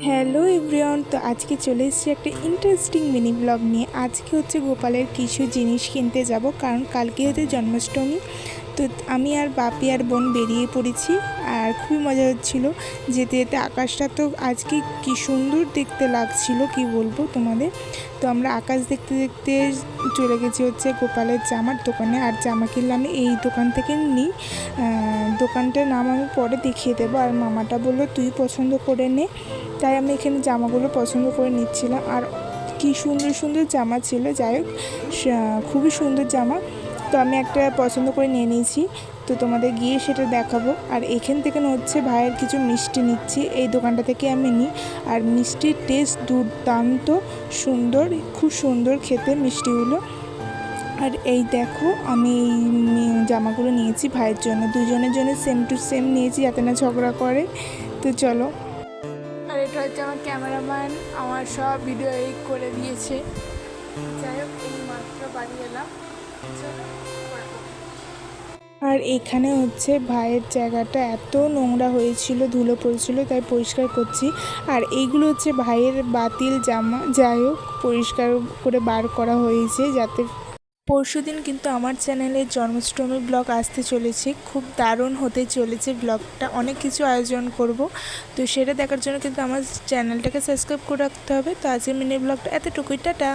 Hello everyone, তো আজকে চলে এসেছি একটা ইন্টারেস্টিং মিনি ব্লগ নিয়ে। আজকে হচ্ছে গোপালের কিছু জিনিস কিনতে যাব, কারণ কালকে হচ্ছে জন্মাষ্টমী। তো আমি আর বাপি আর বোন বেরিয়ে পড়েছি, আর খুবই মজা হচ্ছিল যেতে যেতে। আকাশটা তো আজকে কি সুন্দর দেখতে লাগছিল, কি বলবো তোমাদের। তো আমরা আকাশ দেখতে দেখতে চলে গেছি হচ্ছে গোপালের জামার দোকানে। আর জামা কিনলে আমি এই দোকান থেকে নিই, দোকানটার নাম আমি পরে দেখিয়ে দেবো। আর মামাটা বললো তুই পছন্দ করে নে, তাই আমি এখানে জামাগুলো পছন্দ করে নিচ্ছিলাম। আর কি সুন্দর সুন্দর জামা ছিল, যাই হোক খুবই সুন্দর জামা। তো আমি একটা পছন্দ করে নিয়ে নিয়েছি, তো তোমাদের গিয়ে সেটা দেখাবো। আর এখান থেকে হচ্ছে ভাইয়ের কিছু মিষ্টি নিচ্ছি, এই দোকানটা থেকে আমি নিই। আর মিষ্টির টেস্ট দুর্দান্ত সুন্দর, খুব সুন্দর খেতে মিষ্টিগুলো। আর এই দেখো আমি এই জামাগুলো নিয়েছি ভাইয়ের জন্য, দুজনের জন্য সেম টু সেম নিয়েছি যাতে না ঝগড়া করে। তো চলো। আর এটা হচ্ছে আমার ক্যামেরাম্যান, আমার সব ভিডিও এডিট করে দিয়েছে। যাই হোক, এই মাত্র বাড়ি এলাম। আর এখানে হচ্ছে ভাইয়ের জায়গাটা এত নোংরা হয়েছিল, ধুলো পড়েছিল, তাই পরিষ্কার করছি। আর এইগুলো হচ্ছে ভাইয়ের বাতিল জামা, যাই হোক পরিষ্কার করে বার করা হয়েছে যাতে। পরশুদিন কিন্তু আমার চ্যানেলে জন্মাষ্টমী ব্লগ আসতে চলেছে, খুব দারুণ হতে চলেছে ব্লগটা, অনেক কিছু আয়োজন করব। তো সেটা দেখার জন্য কিন্তু আমার চ্যানেলটাকে সাবস্ক্রাইব করে রাখতে হবে। তো আজকের মিনি ব্লগটা এতটুকুই, টাটা।